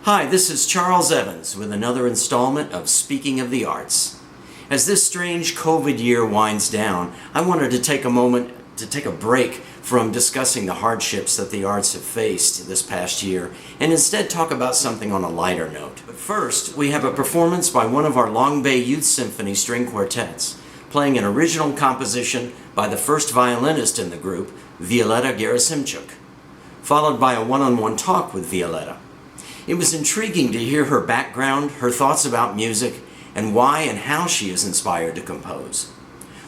Hi, this is Charles Evans with another installment of Speaking of the Arts. As this strange COVID year winds down, I wanted to take a moment to take a break from discussing the hardships that the arts have faced this past year and instead talk about something on a lighter note. But first, we have a performance by one of our Long Bay Youth Symphony string quartets, playing an original composition by the first violinist in the group, Violeta Gerasimhchuk, followed by a one-on-one talk with Violeta. It was intriguing to hear her background, her thoughts about music, and why and how she is inspired to compose.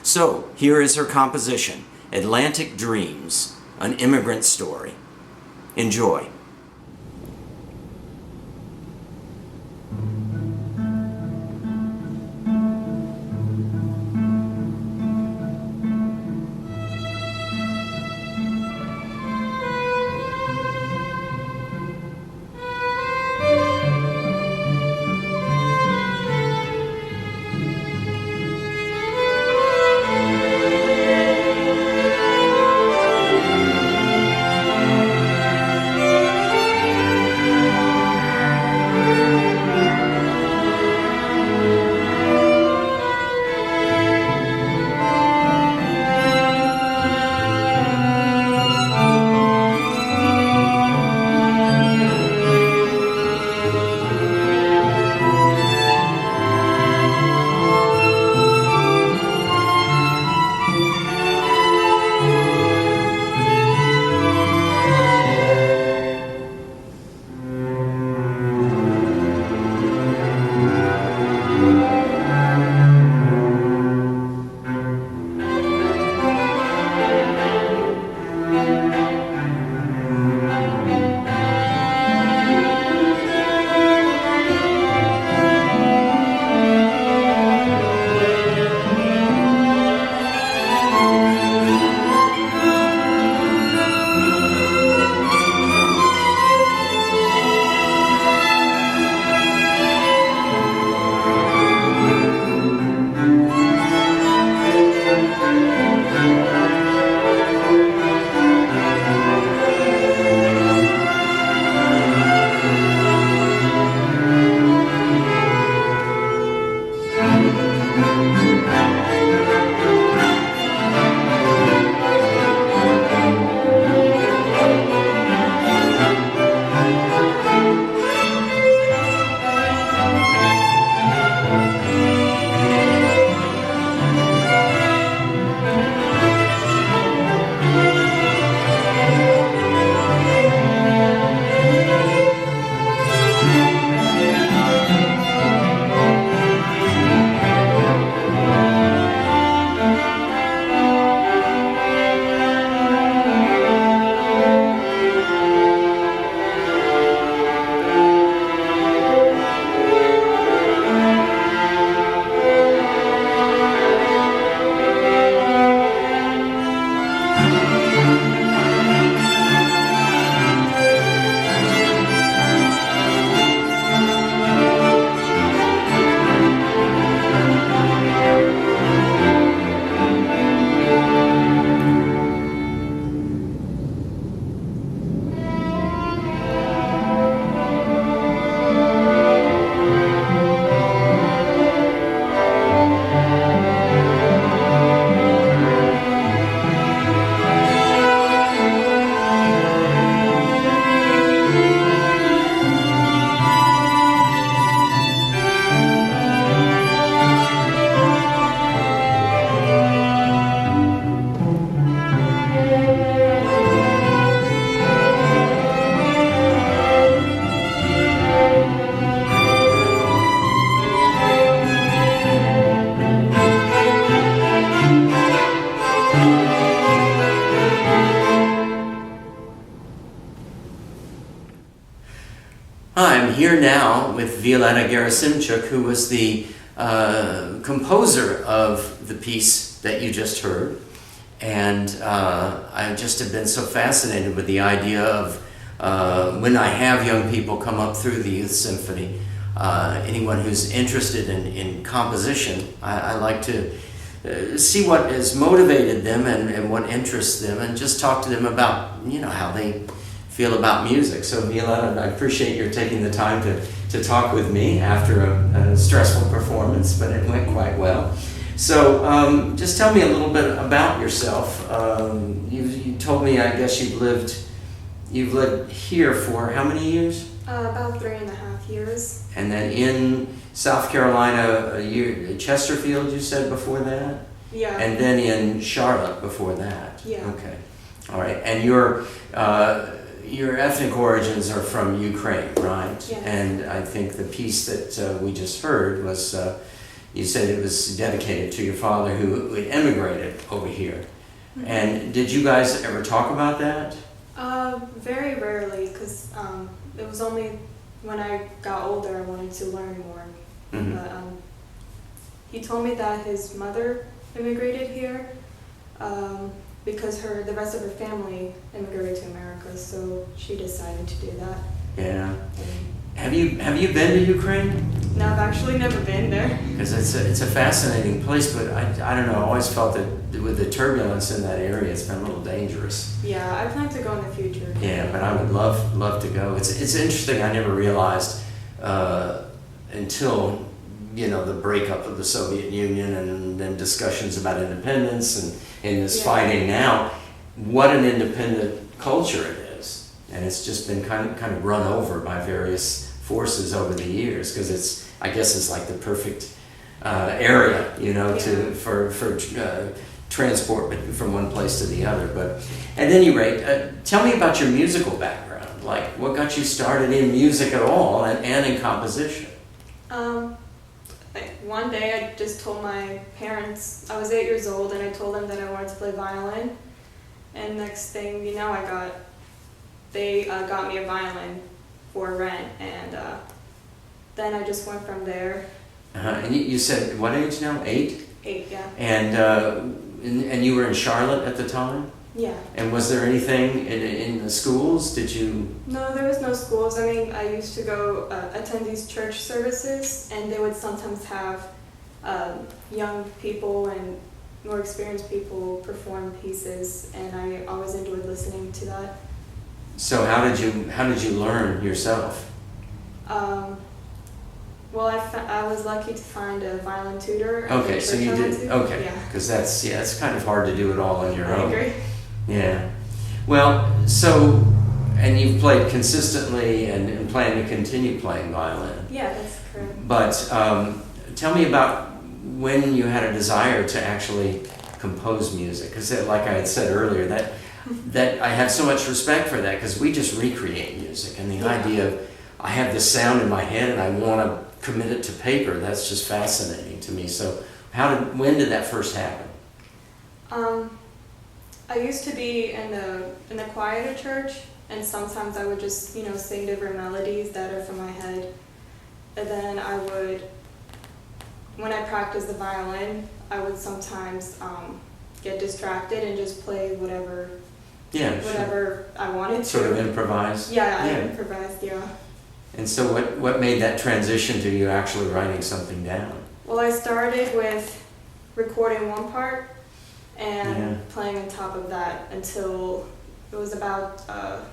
So, here is her composition, Atlantic Dreams, an immigrant story. Enjoy. I'm here now with Violeta Gerasimhchuk, who was the composer of the piece that you just heard. And I just have been so fascinated with the idea of when I have young people come up through the Youth Symphony, anyone who's interested in composition, I like to see what has motivated them and what interests them, and just talk to them about, you know, how they feel about music. So Mila, I appreciate your taking the time to talk with me after a stressful performance, but it went quite well. So just tell me a little bit about yourself. You told me, I guess you've lived here for how many years? About 3.5 years. And then in South Carolina, a year, Chesterfield, you said before that? Yeah. And then in Charlotte before that? Yeah. Okay. All right. And your ethnic origins are from Ukraine, right? Yeah. And I think the piece that we just heard was, you said it was dedicated to your father who emigrated over here. Mm-hmm. And did you guys ever talk about that? Very rarely, because it was only when I got older I wanted to learn more. Mm-hmm. But he told me that his mother immigrated here because the rest of her family immigrated to America, so she decided to do that. Yeah. Have you been to Ukraine? No, I've actually never been there. Because it's a fascinating place, but I don't know, I always felt that with the turbulence in that area, it's been a little dangerous. Yeah, I plan to go in the future. Yeah, but I would love to go. It's interesting, I never realized until, the breakup of the Soviet Union and then discussions about independence and this fighting now, what an independent culture it is. And it's just been kind of run over by various forces over the years, because I guess it's like the perfect area, for transport from one place to the other. But at any rate, tell me about your musical background. Like, what got you started in music at all and in composition? One day I just told my parents, I was 8 years old, and I told them that I wanted to play violin. And next thing you know, they got me a violin for rent, and then I just went from there. And you said, what age now? 8? 8, yeah. And you were in Charlotte at the time? Yeah. And was there anything in the schools? Did you? No, there was no schools. I mean, I used to go attend these church services, and they would sometimes have young people and more experienced people perform pieces, and I always enjoyed listening to that. So how did you learn yourself? Well, I was lucky to find a violin tutor. Okay, so you did. Okay, because it's kind of hard to do it all on your own. I agree. Yeah. Well, and you've played consistently and plan to continue playing violin. Yeah, that's correct. But tell me about when you had a desire to actually compose music, because like I had said earlier, that I have so much respect for that, because we just recreate music, and the idea of I have this sound in my head and I want to commit it to paper, that's just fascinating to me. So when did that first happen? I used to be in the choir at a church, and sometimes I would just sing different melodies that are from my head, and then when I practiced the violin, I would sometimes get distracted and just play whatever I wanted to. Sort of improvise? Yeah, I improvised, yeah. And so what made that transition to you actually writing something down? Well, I started with recording one part and playing on top of that until it was about a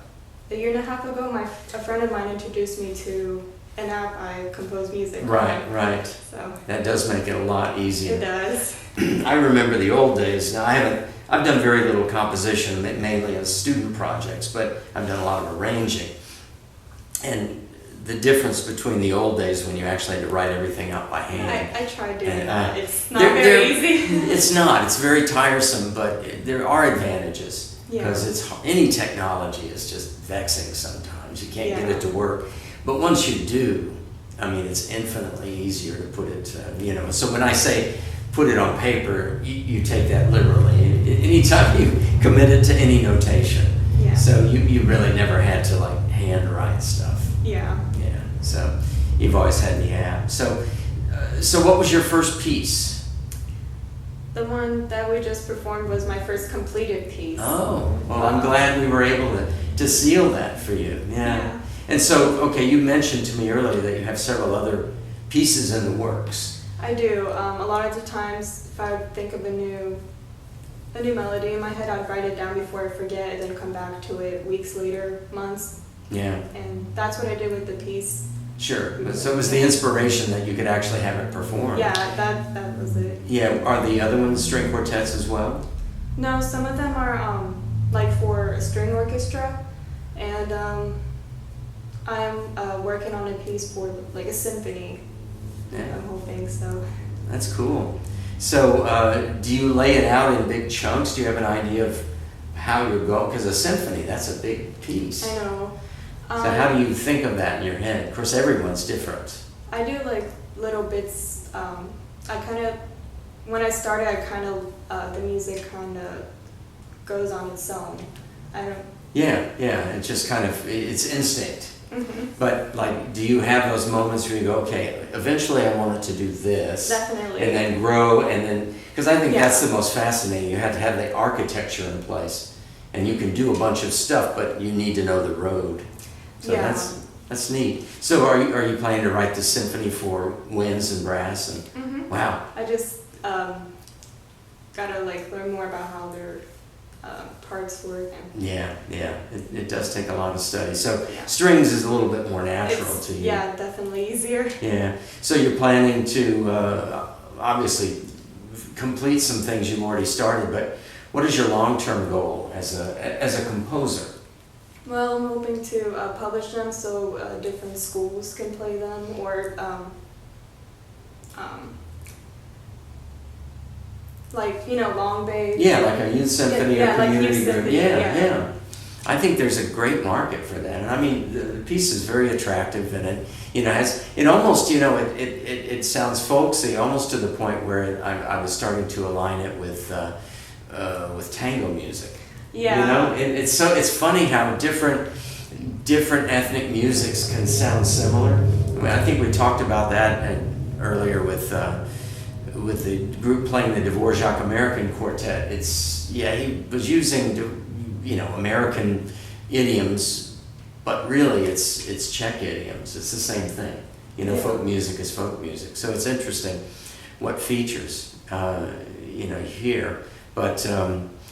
year and a half ago. A friend of mine introduced me to an app I compose music. Right. So that does make it a lot easier. It does. I remember the old days. Now I've done very little composition, mainly as student projects, but I've done a lot of arranging. And the difference between the old days when you actually had to write everything out by hand. I tried doing that. It's not very easy. It's not. It's very tiresome, but there are advantages. Because any technology is just vexing sometimes. You can't get it to work. But once you do, I mean, it's infinitely easier to put it, So when I say put it on paper, you take that literally. Anytime you commit it to any notation. Yeah. So you really never had to hand write stuff. Yeah. Yeah. So you've always had the app. So what was your first piece? The one that we just performed was my first completed piece. Oh, well, I'm glad we were able to seal that for you. Yeah. And so, okay, you mentioned to me earlier that you have several other pieces in the works. I do. A lot of the times, if I think of a new a new melody in my head, I'd write it down before I forget and then come back to it weeks later, months. Yeah. And that's what I did with the piece. Sure. So it was the inspiration that you could actually have it performed. Yeah, that was it. Yeah. Are the other ones string quartets as well? No, some of them are like for a string orchestra, and I'm working on a piece for like a symphony. Yeah. I'm hoping so. That's cool. So do you lay it out in big chunks? Do you have an idea of how you're going? Because a symphony, that's a big piece. I know. So how do you think of that in your head? Of course, everyone's different. I do like little bits. When I started, the music kind of goes on its own. I don't. Yeah. It just kind of, it's instinct. Mm-hmm. But like, do you have those moments where you go, okay, eventually I want it to do this. Definitely. And then grow, and then, because I think Yeah. that's the most fascinating. You have to have the architecture in place. And you can do a bunch of stuff, but you need to know the road. So Yeah. that's neat. So are you planning to write the symphony for winds and brass? And Mm-hmm. wow. I just gotta like learn more about how their parts work. And Yeah. It does take a lot of study. So Yeah. strings is a little bit more natural it's, to you. yeah, definitely easier. Yeah. So you're planning to obviously complete some things you've already started, but what is your long-term goal as a composer? Well, I'm hoping to publish them so different schools can play them, or like Long Bay. Yeah, like a youth symphony Yeah, or like community youth group. symphony, Yeah. I think there's a great market for that, and I mean the piece is very attractive, and it has it almost it sounds folksy, almost to the point where I was starting to align it with tango music. Yeah. It's funny how different ethnic musics can sound similar. I mean, I think we talked about that earlier with the group playing the Dvorak American Quartet. He was using American idioms, but really it's Czech idioms. It's the same thing. Yeah. Folk music is folk music. So it's interesting what features here. But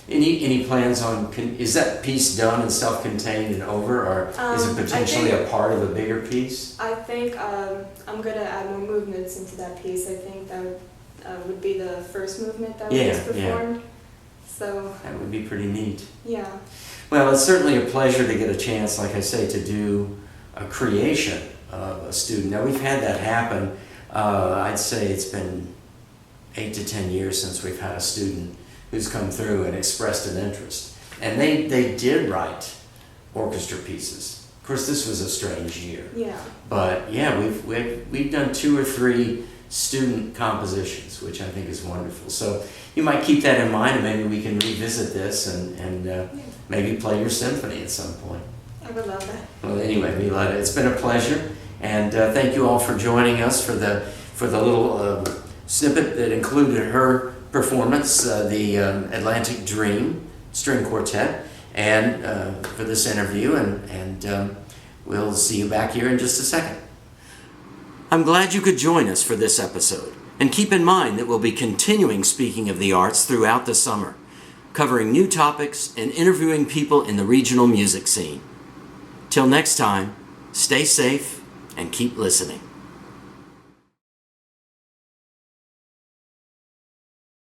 any plans on, is that piece done and self-contained and over, or is it potentially a part of a bigger piece? I think I'm gonna add more movements into that piece. I think that would be the first movement that was performed. So that would be pretty neat. Yeah. Well, it's certainly a pleasure to get a chance, like I say, to do a creation of a student. Now, we've had that happen. I'd say it's been 8 to 10 years since we've had a student who's come through and expressed an interest. And they did write orchestra pieces. Of course, this was a strange year. Yeah. But yeah, we've done 2 or 3 student compositions, which I think is wonderful. So you might keep that in mind, and maybe we can revisit this and maybe play your symphony at some point. I would love that. Well, anyway, Violeta, it's been a pleasure, and thank you all for joining us for the little snippet that included her performance, the Atlantic Dream String Quartet, and for this interview, and we'll see you back here in just a second. I'm glad you could join us for this episode, and keep in mind that we'll be continuing Speaking of the Arts throughout the summer, covering new topics and interviewing people in the regional music scene. Till next time, stay safe and keep listening.